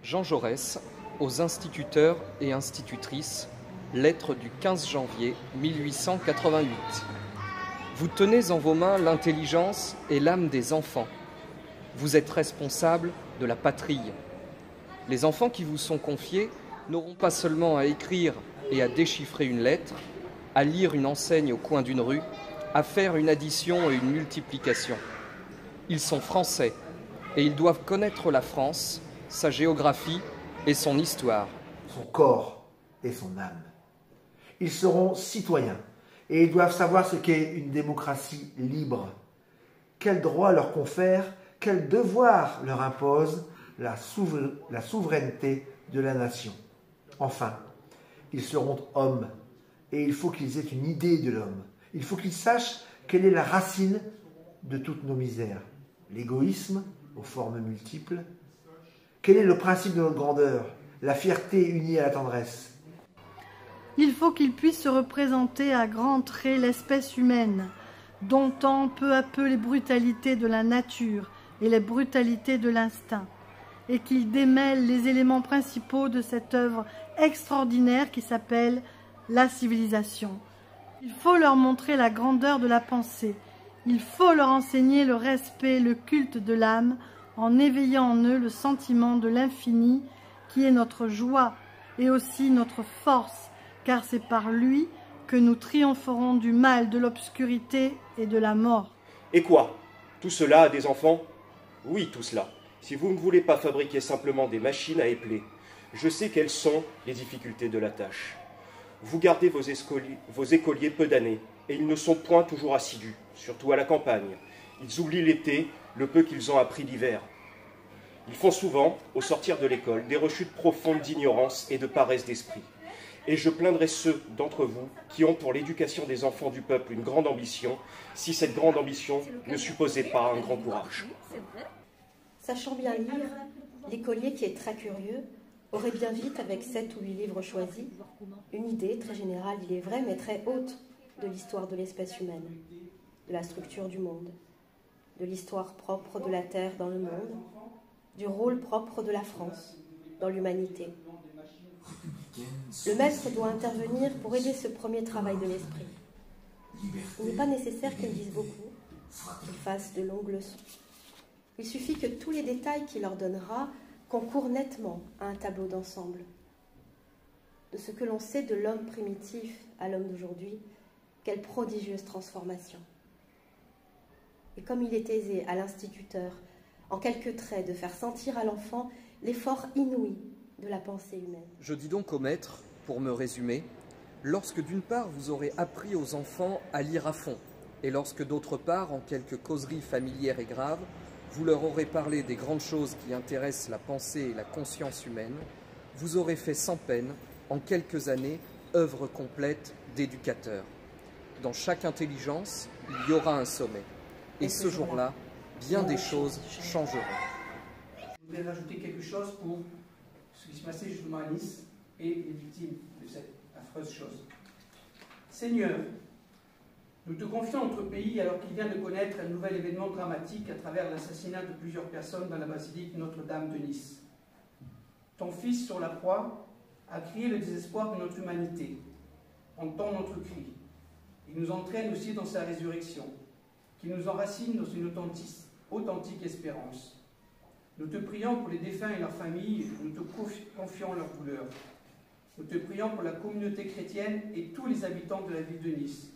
Jean Jaurès, aux instituteurs et institutrices, lettre du 15 janvier 1888. Vous tenez en vos mains l'intelligence et l'âme des enfants. Vous êtes responsables de la patrie. Les enfants qui vous sont confiés n'auront pas seulement à écrire et à déchiffrer une lettre, à lire une enseigne au coin d'une rue, à faire une addition et une multiplication. Ils sont français et ils doivent connaître la France, sa géographie et son histoire. Son corps et son âme. Ils seront citoyens et ils doivent savoir ce qu'est une démocratie libre. Quels droits leur confère, quels devoirs leur impose la souveraineté de la nation. Enfin, ils seront hommes et il faut qu'ils aient une idée de l'homme. Il faut qu'ils sachent quelle est la racine de toutes nos misères. L'égoïsme aux formes multiples. Quel est le principe de notre grandeur? La fierté unie à la tendresse. Il faut qu'ils puissent se représenter à grands traits l'espèce humaine, domptant peu à peu les brutalités de la nature et les brutalités de l'instinct, et qu'ils démêlent les éléments principaux de cette œuvre extraordinaire qui s'appelle la civilisation. Il faut leur montrer la grandeur de la pensée, il faut leur enseigner le respect, le culte de l'âme, en éveillant en eux le sentiment de l'infini qui est notre joie et aussi notre force, car c'est par lui que nous triompherons du mal, de l'obscurité et de la mort. Et quoi? Tout cela a des enfants? Oui, tout cela. Si vous ne voulez pas fabriquer simplement des machines à épeler, je sais quelles sont les difficultés de la tâche. Vous gardez vos écoliers peu d'années, et ils ne sont point toujours assidus, surtout à la campagne. Ils oublient l'été, le peu qu'ils ont appris l'hiver. Ils font souvent, au sortir de l'école, des rechutes profondes d'ignorance et de paresse d'esprit. Et je plaindrai ceux d'entre vous qui ont pour l'éducation des enfants du peuple une grande ambition, si cette grande ambition ne supposait pas un grand courage. Sachant bien lire, l'écolier qui est très curieux aurait bien vite, avec 7 ou 8 livres choisis, une idée très générale, il est vrai, mais très haute, de l'histoire de l'espèce humaine, de la structure du monde, de l'histoire propre de la Terre dans le monde, du rôle propre de la France dans l'humanité. Le maître doit intervenir pour aider ce premier travail de l'esprit. Il n'est pas nécessaire qu'il dise beaucoup, qu'il fasse de longues leçons. Il suffit que tous les détails qu'il leur donnera concourent nettement à un tableau d'ensemble de ce que l'on sait de l'homme primitif à l'homme d'aujourd'hui. Quelle prodigieuse transformation! Et comme il est aisé à l'instituteur, en quelques traits, de faire sentir à l'enfant l'effort inouï de la pensée humaine. Je dis donc au maître, pour me résumer, lorsque d'une part vous aurez appris aux enfants à lire à fond, et lorsque d'autre part, en quelques causeries familières et graves, vous leur aurez parlé des grandes choses qui intéressent la pensée et la conscience humaine, vous aurez fait sans peine, en quelques années, œuvre complète d'éducateur. Dans chaque intelligence, il y aura un sommet. Et ce jour-là, bien des choses changeront. Je voudrais rajouter quelque chose pour ce qui se passait justement à Nice et les victimes de cette affreuse chose. Seigneur, nous te confions notre pays alors qu'il vient de connaître un nouvel événement dramatique à travers l'assassinat de plusieurs personnes dans la basilique Notre-Dame de Nice. Ton Fils sur la croix a crié le désespoir de notre humanité. Entends notre cri. Il nous entraîne aussi dans sa résurrection, qui nous enracine dans une authentique espérance. Nous te prions pour les défunts et leurs familles, nous te confions leurs douleurs. Nous te prions pour la communauté chrétienne et tous les habitants de la ville de Nice,